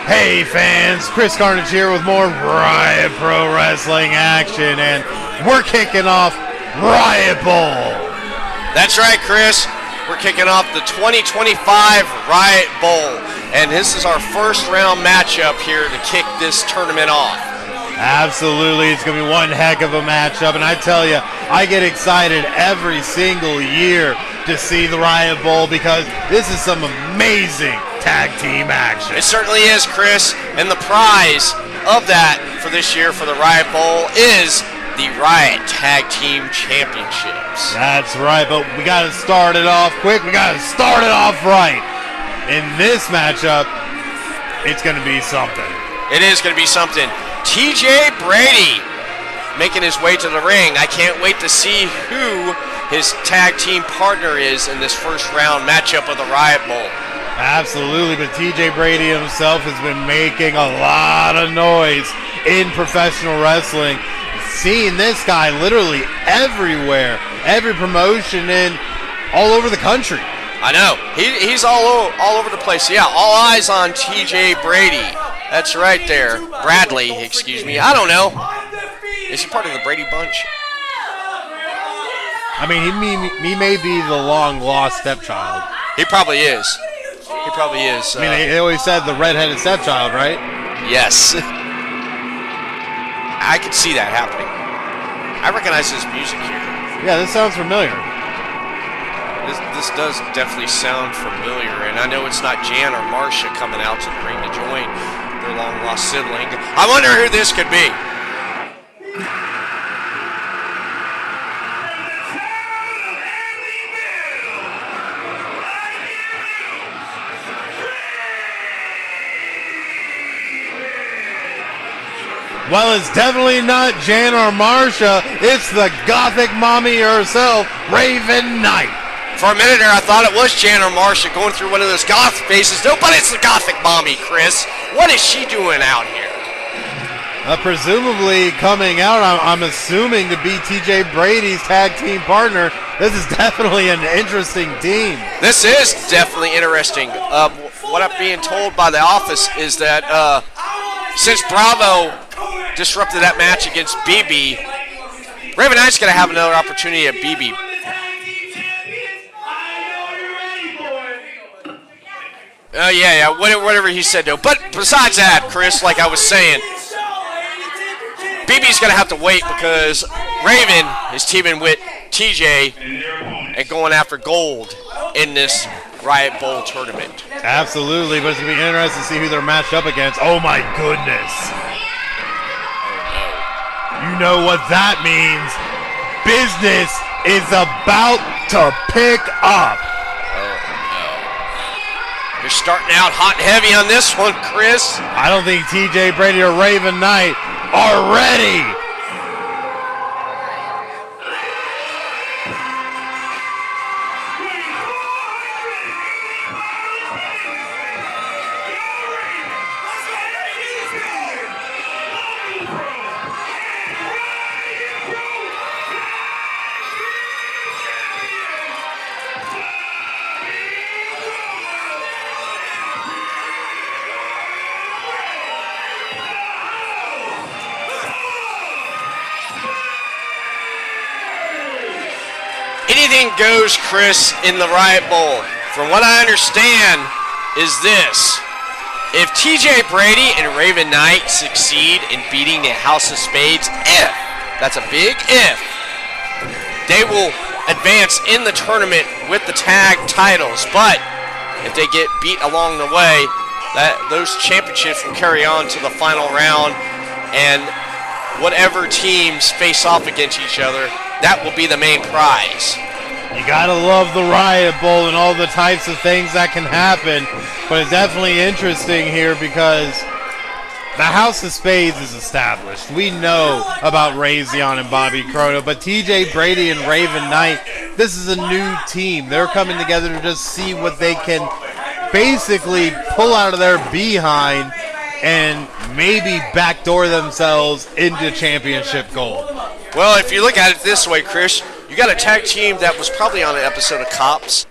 Hey fans, Chris Carnage here with more Riot Pro Wrestling action, and we're kicking off Riot Bowl. That's right, Chris. We're kicking off the 2025 Riot Bowl, and this is our first round matchup here to kick this tournament off. Absolutely, it's going to be one heck of a matchup, and I tell you, I get excited every single year to see the Riot Bowl because this is some amazing tag team action. It certainly is, Chris, and the prize of that for this year for the Riot Bowl is the Riot Tag-Team Championships. That's right, but we got to start it off quick. We got to start it off right. In this matchup, it's going to be something. It is going to be something. TJ Brady making his way to the ring. I can't wait to see who his tag team partner is in this first round matchup of the Riot Bowl. Absolutely, but TJ Brady himself has been making a lot of noise in professional wrestling. Seeing this guy literally everywhere, every promotion in all over the country. I know, he's all over the place. Yeah, all eyes on TJ Brady. That's right there. Bradley, excuse me. I don't know. Is he part of the Brady bunch? I mean, he may be the long-lost stepchild. He probably is. He probably is. I mean, they always said the redheaded stepchild, right? Yes. I could see that happening. I recognize this music here. Yeah, this sounds familiar. This does definitely sound familiar, and I know it's not Jan or Marcia coming out to the ring to join their long-lost sibling. I wonder who this could be. Well, it's definitely not Jan or Marcia. It's the gothic mommy herself, Ravyn Knight. For a minute there, I thought it was Jan or Marcia going through one of those goth faces. No, but it's the gothic mommy, Chris. What is she doing out here? Presumably coming out, I'm assuming, to be TJ Brady's tag team partner. This is definitely an interesting team. This is definitely interesting. What I'm being told by the office is that since Bravo disrupted that match against BB, Ravyn Knight's going to have another opportunity at BB. Yeah, whatever he said, though. But besides that, Chris, like I was saying, BB's going to have to wait because Ravyn is teaming with TJ and going after gold in this Riot Bowl tournament. Absolutely, but it's going to be interesting to see who they're matched up against. Oh, my goodness. You know what that means. Business is about to pick up. You're starting out hot and heavy on this one, Chris. I don't think TJ Brady or Ravyn Knight are ready. Anything goes, Chris, in the Riot Bowl. From what I understand is this. If TJ Brady and Ravyn Knight succeed in beating the House of Spades, that's a big if, they will advance in the tournament with the tag titles. But if they get beat along the way, those championships will carry on to the final round, and whatever teams face off against each other, that will be the main prize. You gotta love the Riot Bowl and all the types of things that can happen, but it's definitely interesting here because the House of Spades is established. We know about Rey Xion and Bobby Chrono, but TJ Brady and Ravyn Knight, this is a new team. They're coming together to just see what they can basically pull out of their behind and maybe backdoor themselves into championship gold. Well, if you look at it this way, Chris, you got a tag team that was probably on an episode of Cops.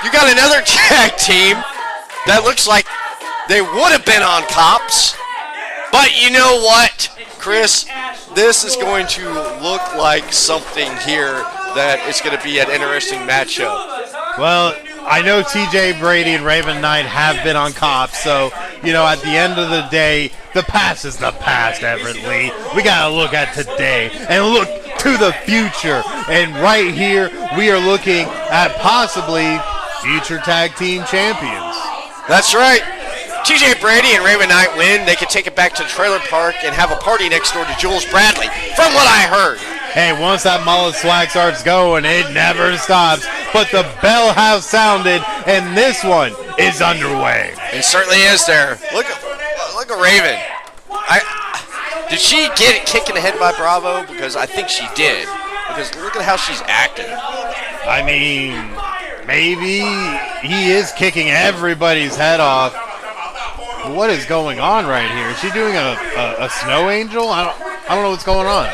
You got another tag team that looks like they would have been on Cops. But you know what, Chris? This is going to look like something here that is going to be an interesting matchup. Well, I know TJ Brady and Ravyn Knight have been on Cops, so, you know, at the end of the day, the past is the past, Everett Lee. We got to look at today and look to the future. And right here, we are looking at possibly future tag team champions. That's right. TJ Brady and Ravyn Knight win. They can take it back to the trailer park and have a party next door to Jules Bradley, from what I heard. Hey, once that mullet swag starts going, it never stops. But the bell has sounded, and this one is underway. It certainly is there. Look at Ravyn. Did she get it kicked in the head by Bravo? Because I think she did. Because look at how she's acting. I mean, maybe he is kicking everybody's head off. What is going on right here? Is she doing a snow angel? I don't know what's going on.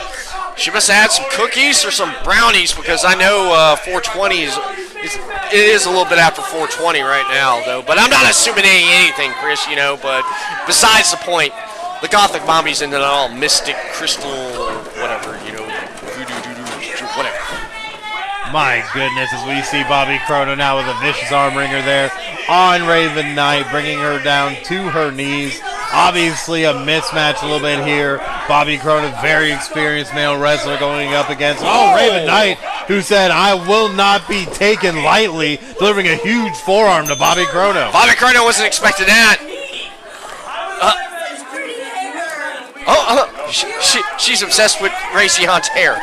She must have had some cookies or some brownies, because I know 420 it is a little bit after 420 right now, though. But I'm not assuming anything, Chris, you know. But besides the point, the Gothic Mommy's into all mystic, crystal, whatever, you know, voodoo, whatever. My goodness, as we see Bobby Chrono now with a vicious arm wringer there on Ravyn Knight, bringing her down to her knees. Obviously a mismatch a little bit here. Bobby Chrono, very experienced male wrestler, going up against Ravyn Knight, who said, I will not be taken lightly, delivering a huge forearm to Bobby Chrono. Bobby Chrono wasn't expecting that. She's obsessed with Rey Xion's hair.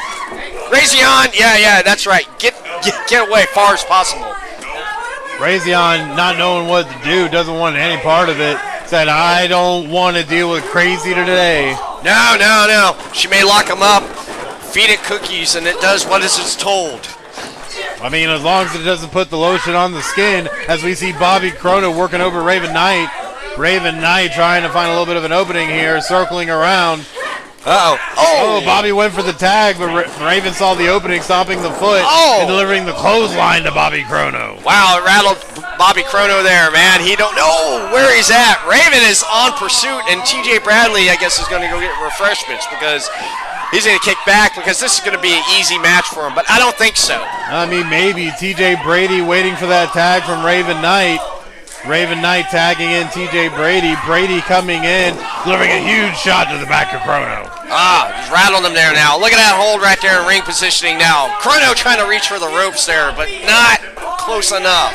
Rey Xion, yeah, that's right. Get away far as possible. Rey Xion, not knowing what to do, doesn't want any part of it, said, I don't want to deal with crazy today. No. She may lock him up, feed it cookies, and it does what it's told. I mean, as long as it doesn't put the lotion on the skin, as we see Bobby Chrono working over Ravyn Knight. Ravyn Knight trying to find a little bit of an opening here, circling around. Oh, Bobby went for the tag, but Ravyn saw the opening, stomping the foot and delivering the clothesline to Bobby Chrono. Wow, it rattled Bobby Chrono there, man. He don't know where he's at. Ravyn is on pursuit, and TJ Bradley, I guess, is going to go get refreshments, because he's going to kick back, because this is going to be an easy match for him, but I don't think so. I mean, maybe TJ Brady waiting for that tag from Ravyn Knight. Ravyn Knight tagging in TJ Brady. Brady coming in, delivering a huge shot to the back of Chrono. Just rattled him there now. Look at that hold right there in ring positioning now. Chrono trying to reach for the ropes there, but not close enough.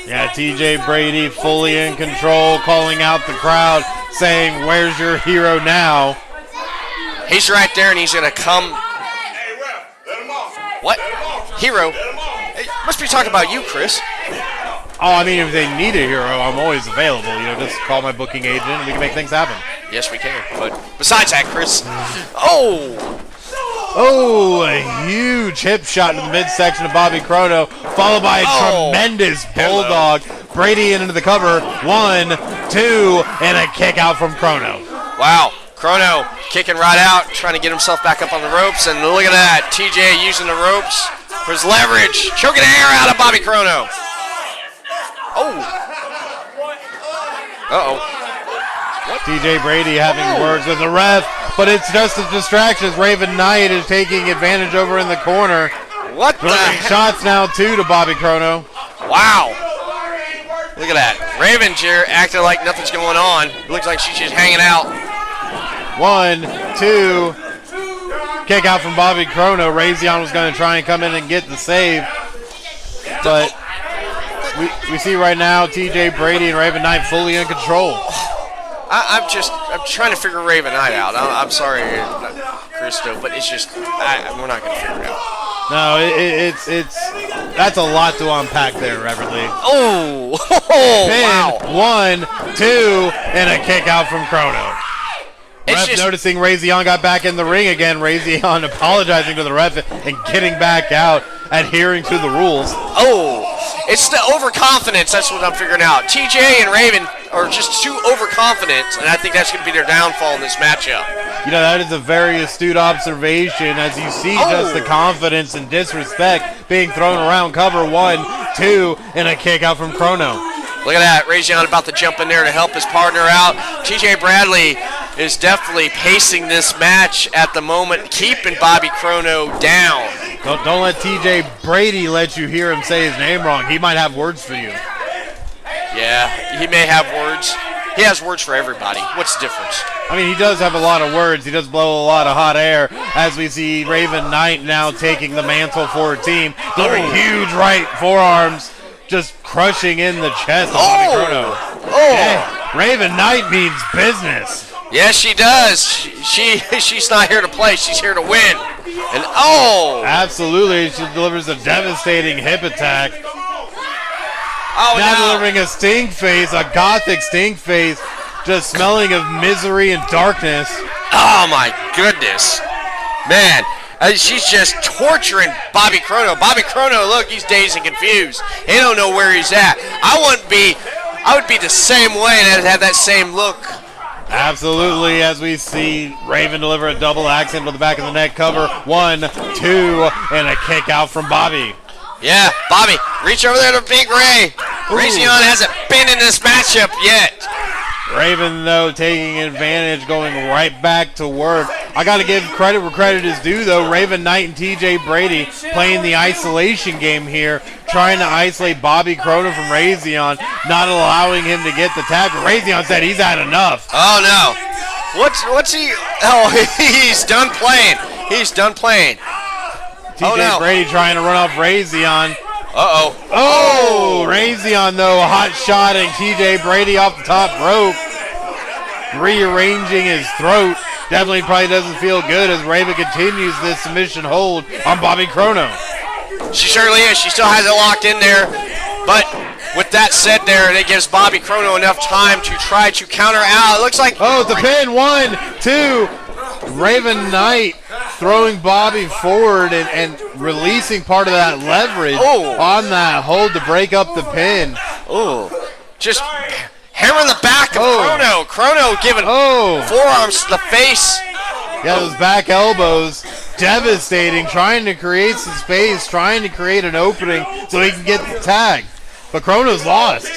Yeah, TJ Brady fully in control, calling out the crowd, saying, where's your hero now? He's right there, and he's going to come. What? Hero? Hey, must be talking about you, Chris. Oh, I mean, if they need a hero, I'm always available. You know, just call my booking agent and we can make things happen. Yes, we can. But besides that, Chris. A huge hip shot into the midsection of Bobby Chrono, followed by a tremendous bulldog. Brady into the cover. 1, 2, and a kick out from Chrono. Wow. Chrono kicking right out, trying to get himself back up on the ropes. And look at that. TJ using the ropes for his leverage. Choking the air out of Bobby Chrono. TJ Brady having words with the ref, but it's just a distraction. Ravyn Knight is taking advantage over in the corner. What the heck? Shots now, too, to Bobby Chrono. Wow. Look at that. Ravyn here acting like nothing's going on. It looks like she's just hanging out. 1, 2. Kick out from Bobby Chrono. Rey Xion was going to try and come in and get the save. But we see right now TJ Brady and Ravyn Knight fully in control. I'm trying to figure Ravyn Knight out. I'm sorry, Christo, but it's just we're not going to figure it out. No, it's that's a lot to unpack there, Everett Lee. Wow. 1, 2, and a kick out from Chrono. Ref noticing Rey Xion got back in the ring again. Rey Xion apologizing to the ref and getting back out, adhering to the rules. It's the overconfidence. That's what I'm figuring out. TJ and Ravyn are just too overconfident, and I think that's going to be their downfall in this matchup. You know, that is a very astute observation as you see just the confidence and disrespect being thrown around. Cover 1, 2, and a kick out from Chrono. Look at that. Rey Xion about to jump in there to help his partner out. TJ Bradley is definitely pacing this match at the moment, keeping Bobby Chrono down. Don't let TJ Brady let you hear him say his name wrong. He might have words for you. Yeah, he may have words. He has words for everybody. What's the difference? I mean, he does have a lot of words. He does blow a lot of hot air, as we see Ravyn Knight now taking the mantle for her team, delivering huge right forearms, just crushing in the chest of Bobby Chrono. Yeah, Ravyn Knight means business. Yes, she does. She's not here to play. She's here to win. And absolutely, she delivers a devastating hip attack. Now delivering a stink face, a gothic stink face, just smelling of misery and darkness. Oh my goodness, man! She's just torturing Bobby Chrono. Bobby Chrono, look, he's dazed and confused. He don't know where he's at. I would be the same way and have that same look. Absolutely, as we see Ravyn deliver a double axe into the back of the neck cover. 1, 2, and a kick out from Bobby. Yeah, Bobby, reach over there to Big Ray. Rey Xion hasn't been in this matchup yet. Ravyn, though, taking advantage, going right back to work. I got to give credit where credit is due, though. Ravyn Knight and TJ Brady playing the isolation game here, trying to isolate Bobby Chrono from Rey Xion, not allowing him to get the tag. Rey Xion said he's had enough. Oh, no. What's he? Oh, he's done playing. He's done playing. TJ Brady trying to run off Rey Xion. Rey Xion, though, hot shotting TJ Brady off the top rope, rearranging his throat. Definitely probably doesn't feel good as Ravyn continues this submission hold on Bobby Chrono. She surely is. She still has it locked in there. But with that said there, it gives Bobby Chrono enough time to try to counter out. It looks like... the pin. 1, 2. Ravyn Knight throwing Bobby forward and releasing part of that leverage on that hold to break up the pin. Just hammering the back of Chrono. Chrono giving forearms to the face. Yeah, those back elbows, devastating, trying to create some space, trying to create an opening so he can get the tag. But Chrono's lost.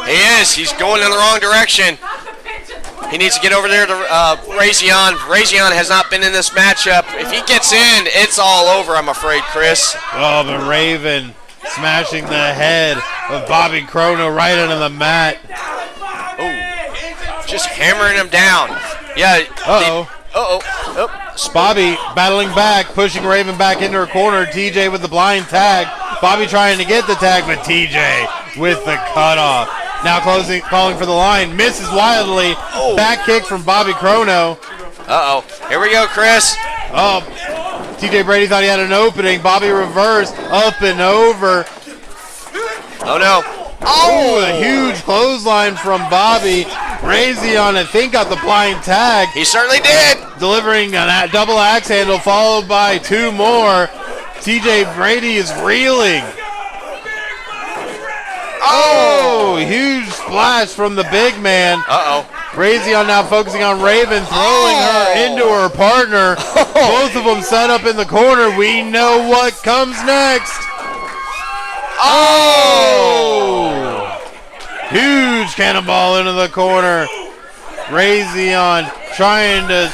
He is. He's going in the wrong direction. He needs to get over there to Rey Xion. Rey Xion has not been in this matchup. If he gets in, it's all over, I'm afraid, Chris. But Ravyn smashing the head of Bobby Chrono right into the mat. Just hammering him down. Yeah. Bobby battling back, pushing Ravyn back into her corner. TJ with the blind tag. Bobby trying to get the tag, but TJ with the cutoff. Now calling for the line. Misses wildly. Back kick from Bobby Chrono. Here we go, Chris. TJ Brady thought he had an opening. Bobby reversed. Up and over. Oh, no. A huge clothesline from Bobby. Rey Xion, I think, got the blind tag. He certainly did. Delivering a double axe handle followed by 2 more. TJ Brady is reeling. Huge splash from the big man. Rey Xion now focusing on Ravyn, throwing her into her partner. Both of them set up in the corner. We know what comes next. Huge cannonball into the corner. Rey Xion trying to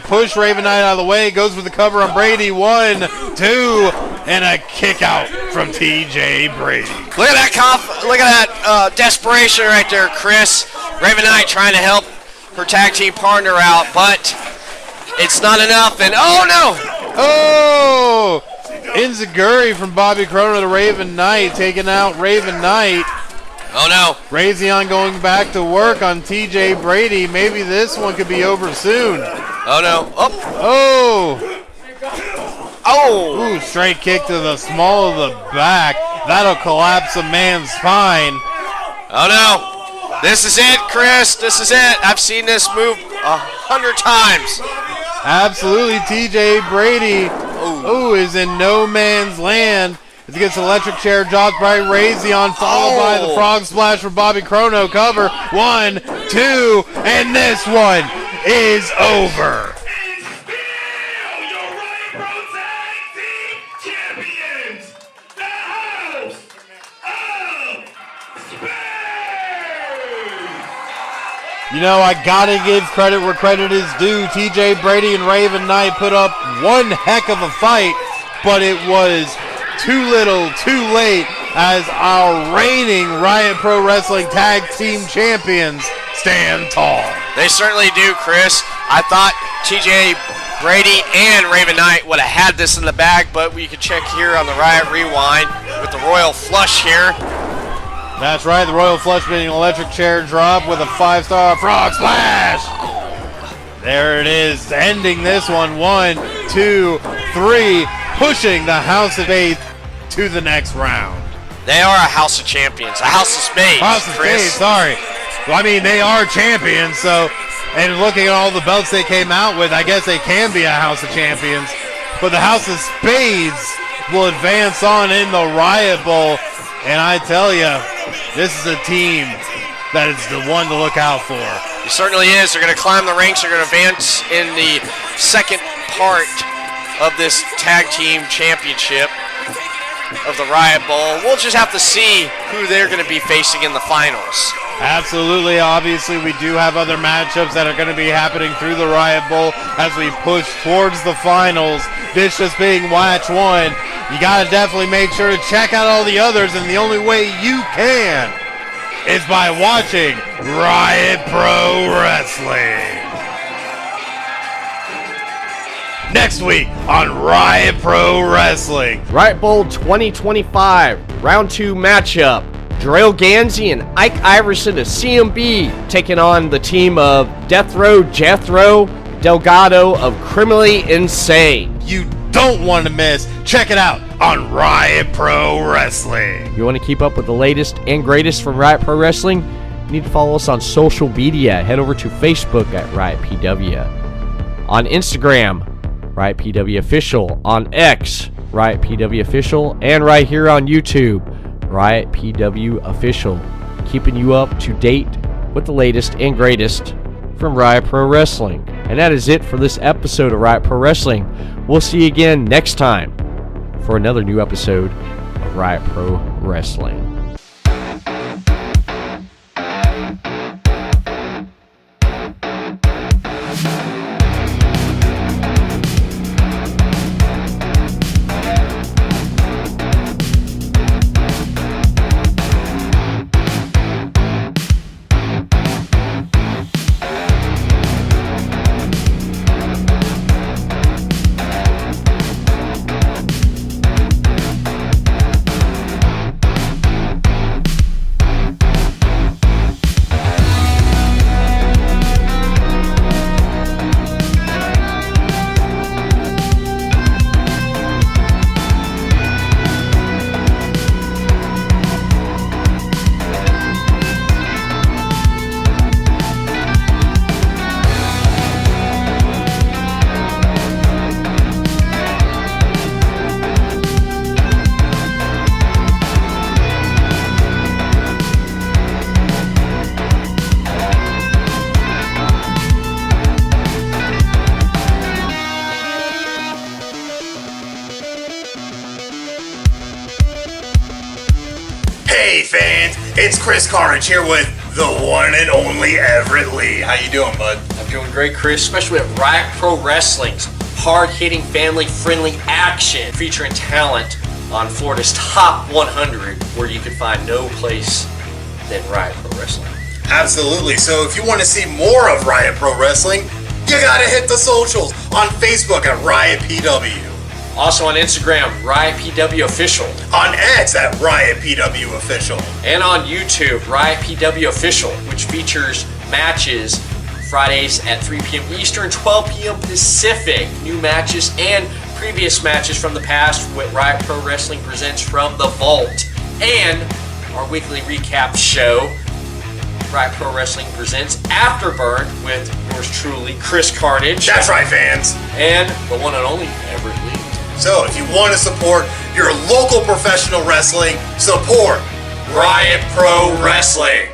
push Ravyn Knight out of the way. Goes for the cover on Brady. 1, 2, and a kick out from TJ Brady. Look at that look at that desperation right there, Chris. Ravyn Knight trying to help her tag team partner out, but it's not enough. And Enziguri from Bobby Chrono to Ravyn Knight, taking out Ravyn Knight. Rey Xion going back to work on TJ Brady. Maybe this one could be over soon. Straight kick to the small of the back. That'll collapse a man's spine. This is it, Chris. This is it. I've seen this move 100 times. Absolutely, TJ Brady is in no man's land. As he gets electric chair dropped by Rey Xion, followed by the frog splash from Bobby Chrono. Cover. 1, 2, and this one is over. Tag-Team Champions, the House You know, I gotta give credit where credit is due. TJ Brady and Ravyn Knight put up one heck of a fight, but it was too little, too late, as our reigning Riot Pro Wrestling Tag Team Champions stand tall. They certainly do, Chris. I thought TJ Brady and Ravyn Knight would have had this in the bag, but we can check here on the Riot Rewind with the Royal Flush here. That's right, the Royal Flush being an electric chair drop with a 5-star frog splash. There it is, ending this one. 1, 2, 3, pushing the House of Spades to the next round. They are a House of Champions, a House of Spades. House of Spades, sorry. Well, I mean, they are champions, so, and looking at all the belts they came out with, I guess they can be a House of Champions. But the House of Spades will advance on in the Riot Bowl, and I tell you, this is a team that is the one to look out for. It certainly is. They're going to climb the ranks. They're going to advance in the second part of this Tag Team Championship of the Riot Bowl. We'll just have to see who they're going to be facing in the finals. Absolutely. Obviously, we do have other matchups that are going to be happening through the Riot Bowl as we push towards the finals. This just being match 1. You got to definitely make sure to check out all the others, and the only way you can is by watching Riot Pro Wrestling. Next week on Riot Pro Wrestling. Riot Bowl 2025, Round 2 matchup. Jarrell Ganzi and Ike Iverson of CMB taking on the team of Death Row Jethro Delgado of Criminally Insane. You don't want to miss. Check it out on Riot Pro Wrestling. You want to keep up with the latest and greatest from Riot Pro Wrestling? You need to follow us on social media. Head over to Facebook at Riot PW. On Instagram, Riot PW Official. On X, Riot PW Official. And right here on YouTube, Riot PW Official. Keeping you up to date with the latest and greatest from Riot Pro Wrestling. And that is it for this episode of Riot Pro Wrestling. We'll see you again next time for another new episode of Riot Pro Wrestling. Hey fans, it's Chris Carnage here with the one and only Everett Lee. How you doing, bud? I'm doing great, Chris, especially at Riot Pro Wrestling's hard-hitting, family-friendly action featuring talent on Florida's top 100, where you can find no place than Riot Pro Wrestling. Absolutely. So if you want to see more of Riot Pro Wrestling, you gotta hit the socials on Facebook at Riot PW. Also on Instagram, Riot PW Official. On X at Riot PW Official. And on YouTube, Riot PW Official, which features matches Fridays at 3 p.m. Eastern, 12 p.m. Pacific. New matches and previous matches from the past with Riot Pro Wrestling presents From the Vault. And our weekly recap show, Riot Pro Wrestling presents Afterburn with yours truly, Chris Carnage. That's right, fans. And the one and only Everett Lee. So if you want to support your local professional wrestling, support Riot Pro Wrestling.